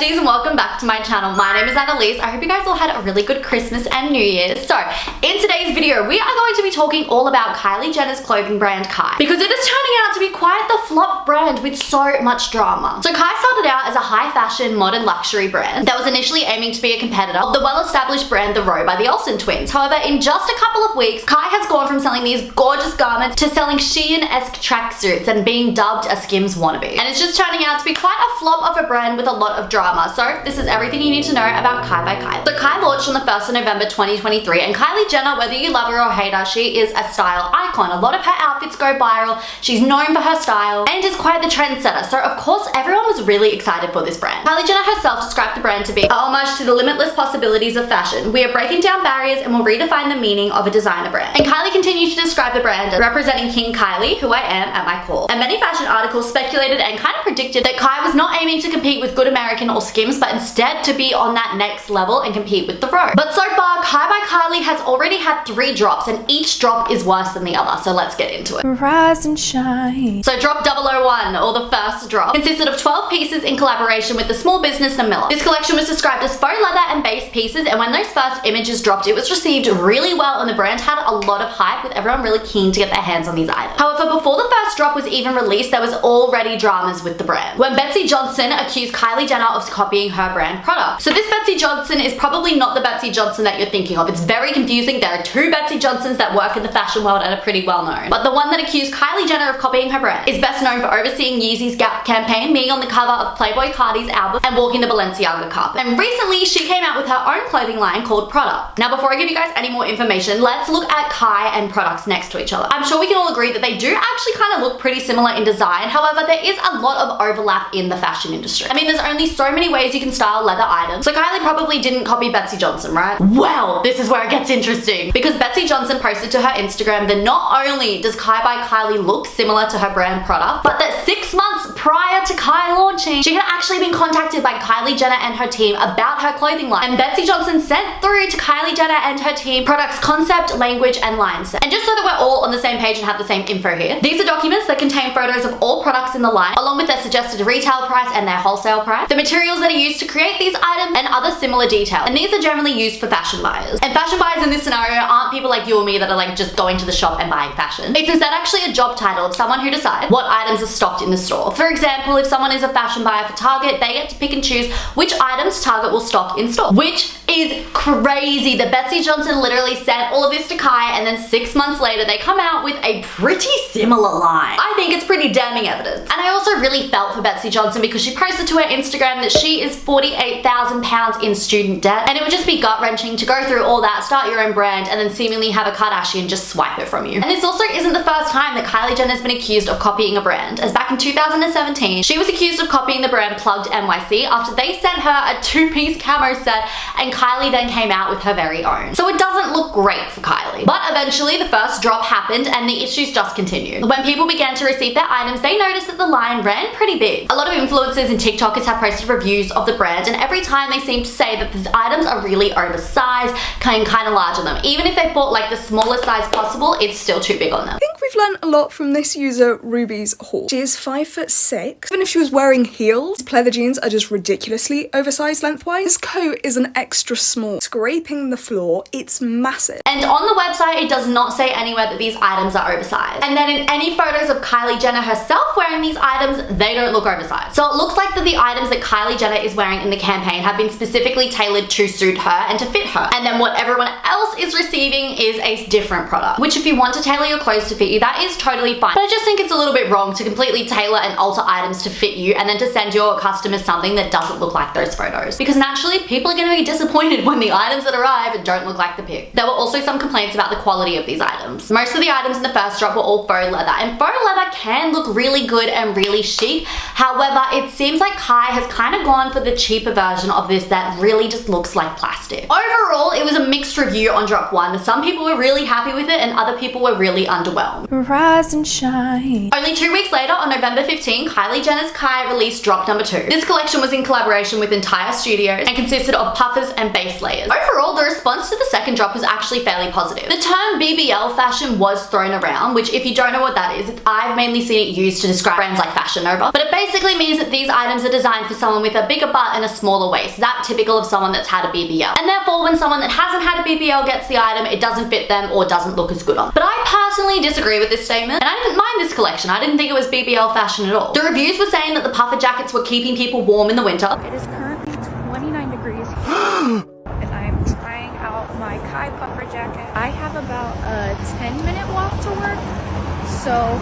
besties, and welcome back to my channel. My name is Annalise. I hope you guys all had a really good Christmas and New Year's. So, in today's video, we are going to be talking all about Kylie Jenner's clothing brand, Kai, because it is turning out to be quite the flop brand with so much drama. So Kai started out as a high fashion, modern luxury brand that was initially aiming to be a competitor of the well-established brand The Row by the Olsen twins. However, in just a couple of weeks, Kai has gone from selling these gorgeous garments to selling Shein-esque tracksuits and being dubbed a Skims wannabe. And it's just turning out to be quite a flop of a brand with a lot of drama. So this is everything you need to know about Kai by Kylie. So Kai launched on the 1st of November 2023, and Kylie Jenner, whether you love her or hate her, she is a style icon. A lot of her outfits go viral. She's known for her style and is quite the trendsetter. So of course, everyone was really excited for this brand. Kylie Jenner herself described the brand to be a homage to the limitless possibilities of fashion. We are breaking down barriers and will redefine the meaning of a designer brand. And Kylie continued to describe the brand as representing King Kylie, who I am at my core. And many fashion articles speculated and kind of predicted that Kai was not aiming to compete with Good American or Skims, but instead to be on that next level and compete with The Row. But so far, Kai by Kylie has already had 3 drops, and each drop is worse than the other. So let's get into it. Rise and shine. So drop 001, or the first drop, consisted of 12 pieces in collaboration with the small business Namilla. This collection was described as faux leather and base pieces, and when those first images dropped, it was received really well, and the brand had a lot of hype, with everyone really keen to get their hands on these items. However, before the first drop was even released, there was already dramas with the brand, when Betsy Johnson accused Kylie Jenner of copying her brand product. So this Betsy Johnson is probably not the Betsy Johnson that you're thinking of. It's very confusing. There are 2 Betsy Johnsons that work in the fashion world and are pretty well known. But the one that accused Kylie Jenner of copying her brand is best known for overseeing Yeezy's Gap campaign, being on the cover of Playboy Cardi's album, and walking the Balenciaga carpet. And recently, she came out with her own clothing line called Product. Now, before I give you guys any more information, let's look at Kai and products next to each other. I'm sure we can all agree that they do actually kind of look pretty similar in design. However, there is a lot of overlap in the fashion industry. I mean, there's only so many ways you can style leather items. So Kylie probably didn't copy Betsy Johnson, right? Well, this is where it gets interesting, because Betsy Johnson posted to her Instagram that not only does Kai by Kylie look similar to her brand product, but that 6 months prior to Kai launching, she had actually been contacted by Kylie Jenner and her team about her clothing line. And Betsy Johnson sent through to Kylie Jenner and her team products concept, language, and line set. And just so that we're all on the same page and have the same info here, these are documents that contain photos of all products in the line, along with their suggested retail price and their wholesale price, the materials that are used to create these items, and other similar details. And these are generally used for fashion buyers. And fashion buyers in this scenario aren't people like you or me that are like just going to the shop and buying fashion. It's instead actually a job title of someone who decides what items are stocked in the store. For example, if someone is a fashion buyer for Target, they get to pick and choose which items Target will stock in store, which is crazy. The Betsy Johnson literally sent all of this to Kai, and then 6 months later, they come out with a pretty similar line. I think it's pretty damning evidence. And I also really felt for Betsy Johnson, because she posted to her Instagram that she is £48,000 in student debt, and it would just be gut-wrenching to go through all that, start your own brand, and then seemingly have a Kardashian just swipe it from you. And this also isn't the first time that Kylie Jenner has been accused of copying a brand, as back in 2017, she was accused of copying the brand Plugged NYC after they sent her a 2-piece camo set, and Kylie then came out with her very own. So it doesn't look great for Kylie. But eventually, the first drop happened, and the issues just continued. When people began to receive their items, they noticed that the line ran pretty big. A lot of influencers and TikTokers have posted reviews of the brand, and every time they seem to say that the items are really oversized, kind of large on them. Even if they bought like the smallest size possible, it's still too big on them. I think we've learned a lot from this user, Ruby's haul. She is 5'6". Even if she was wearing heels, pleather jeans are just ridiculously oversized lengthwise. This coat is an extra small, scraping the floor. It's massive. And on the website, it does not say anywhere that these items are oversized. And then in any photos of Kylie Jenner herself wearing these items, they don't look oversized. So it looks like that the items that Kylie Jenner is wearing in the campaign have been specifically tailored to suit her and to fit her. And then what everyone else is receiving is a different product, which if you want to tailor your clothes to fit you, that is totally fine. But I just think it's a little bit wrong to completely tailor and alter items to fit you and then to send your customers something that doesn't look like those photos. Because naturally, people are going to be disappointed when the items that arrive don't look like the pic. There were also some complaints about the quality of these items. Most of the items in the first drop were all faux leather, and faux leather can look really good and really chic. However, it seems like Kai has kind of gone for the cheaper version of this that really just looks like plastic. Overall, it was a mixed review on drop 1. Some people were really happy with it and other people were really underwhelmed. Rise and shine. Only 2 weeks later, on November 15, Kylie Jenner's Kai released drop number 2. This collection was in collaboration with Entire Studios and consisted of puffers and base layers. Overall, the response to the second drop was actually fairly positive. The term BBL fashion was thrown around, which if you don't know what that is, I've mainly seen it used to describe brands like Fashion Nova, but it basically means that these items are designed for someone with a bigger butt and a smaller waist, that typical of someone that's had a BBL. And therefore, when someone that hasn't had a BBL gets the item, it doesn't fit them or doesn't look as good on. But I personally disagree with this statement, and I didn't mind this collection. I didn't think it was BBL fashion at all. The reviews were saying that the puffer jackets were keeping people warm in the winter. It is currently 29 degrees here, and I am trying out my Kai puffer jacket. I have about a 10-minute walk to work, so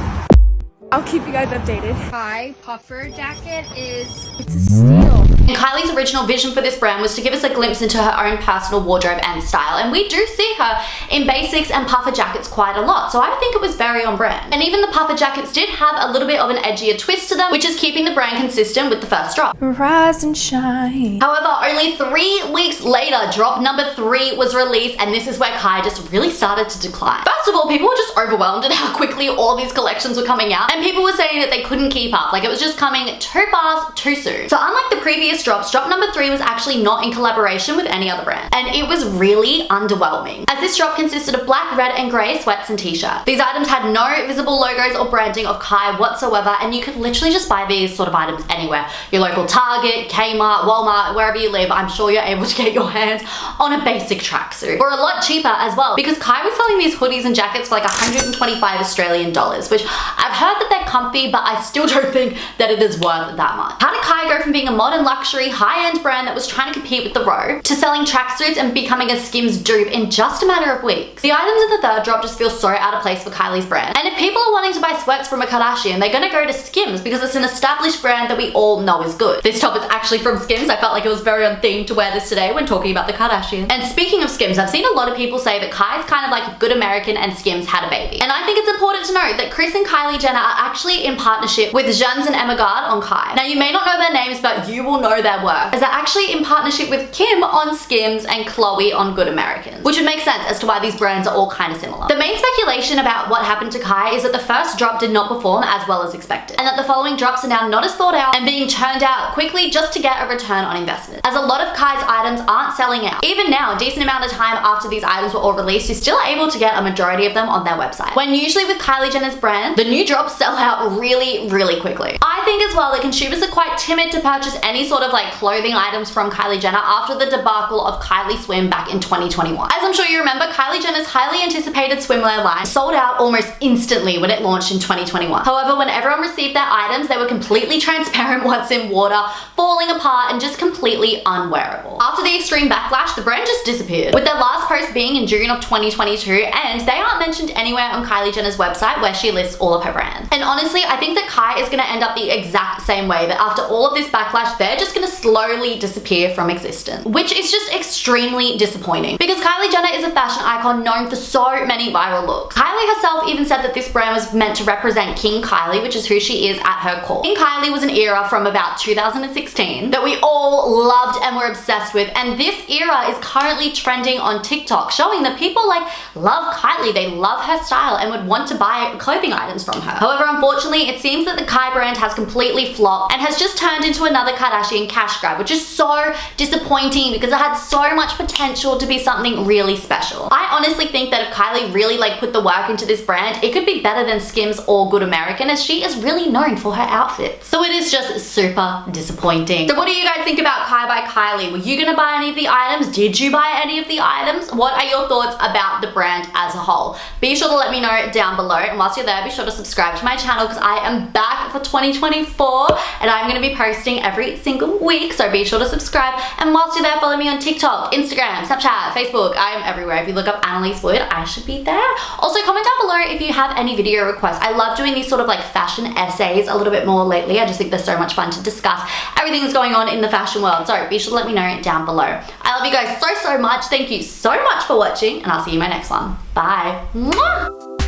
I'll keep you guys updated. Kai puffer jacket it's a steal. And Kylie's original vision for this brand was to give us a glimpse into her own personal wardrobe and style, and we do see her in basics and puffer jackets quite a lot, so I think it was very on brand. And even the puffer jackets did have a little bit of an edgier twist to them, which is keeping the brand consistent with the first drop. Rise and shine. However, only 3 weeks later, drop number 3 was released, and this is where Kai just really started to decline. First of all, people were just overwhelmed at how quickly all these collections were coming out, and people were saying that they couldn't keep up, like it was just coming too fast, too soon. So unlike the previous drops, drop number 3 was actually not in collaboration with any other brand, and it was really underwhelming, as this drop consisted of black, red, and grey sweats and t-shirts. These items had no visible logos or branding of Kai whatsoever, and you could literally just buy these sort of items anywhere. Your local Target, Kmart, Walmart, wherever you live, I'm sure you're able to get your hands on a basic tracksuit for a lot cheaper as well, because Kai was selling these hoodies and jackets for like 125 Australian dollars, which I've heard that they're comfy, but I still don't think that it is worth that much. How did Kai go from being a modern luxury high-end brand that was trying to compete with the Row to selling tracksuits and becoming a Skims dupe in just a matter of weeks? The items in the third drop just feel so out of place for Kylie's brand, and if people are wanting to buy sweats from a Kardashian, they're gonna go to Skims because it's an established brand that we all know is good. This top is actually from Skims. I felt like it was very on theme to wear this today when talking about the Kardashians. And speaking of Skims, I've seen a lot of people say that Kai's kind of like Good American and Skims had a baby, and I think it's important to note that Kris and Kylie Jenner are actually in partnership with Jens and Emma Gard on Kai. Now you may not know their names, but you will know their work, as they're actually in partnership with Kim on Skims and Chloe on Good Americans, which would make sense as to why these brands are all kind of similar. The main speculation about what happened to Kai is that the first drop did not perform as well as expected, and that the following drops are now not as thought out and being churned out quickly just to get a return on investment, as a lot of Kai's items aren't selling out. Even now, a decent amount of time after these items were all released, you're still able to get a majority of them on their website, when usually with Kylie Jenner's brand, the new drops sell out really, really quickly. I think as well that consumers are quite timid to purchase any sort of like clothing items from Kylie Jenner after the debacle of Kylie Swim back in 2021. As I'm sure you remember, Kylie Jenner's highly anticipated swimwear line sold out almost instantly when it launched in 2021. However, when everyone received their items, they were completely transparent once in water, falling apart, and just completely unwearable. After the extreme backlash, the brand just disappeared, with their last post being in June of 2022, and they aren't mentioned anywhere on Kylie Jenner's website where she lists all of her brands. And honestly, I think that Kai is gonna end up the exact same way, that after all of this backlash, they're just gonna slowly disappear from existence, which is just extremely disappointing, because Kylie Jenner is a fashion icon known for so many viral looks. Kylie herself even said that this brand was meant to represent King Kylie, which is who she is at her core. King Kylie was an era from about 2016 that we all loved and were obsessed with, and this era is currently trending on TikTok, showing that people like love Kylie, they love her style and would want to buy clothing items from her. However, unfortunately, it seems that the Kai brand has completely flopped and has just turned into another Kardashian cash grab, which is so disappointing because it had so much potential to be something really special. I honestly think that if Kylie really like put the work into this brand, it could be better than Skims or Good American, as she is really known for her outfits. So it is just super disappointing. So what do you guys think about Kai by Kylie? Were you gonna buy any of the items? Did you buy any of the items? What are your thoughts about the brand as a whole? Be sure to let me know down below, and whilst you're there, be sure to subscribe to my channel because I am back for 2024 and I'm gonna be posting every single week, so be sure to subscribe. And whilst you're there, follow me on TikTok, Instagram, Snapchat, Facebook. I am everywhere. If you look up Annalise Wood, I should be there. Also, comment down below if you have any video requests. I love doing these sort of like fashion essays a little bit more lately. I just think they're so much fun to discuss everything that's going on in the fashion world, so be sure to let me know down below. I love you guys so much. Thank you so much for watching, and I'll see you in my next one. Bye. Mwah!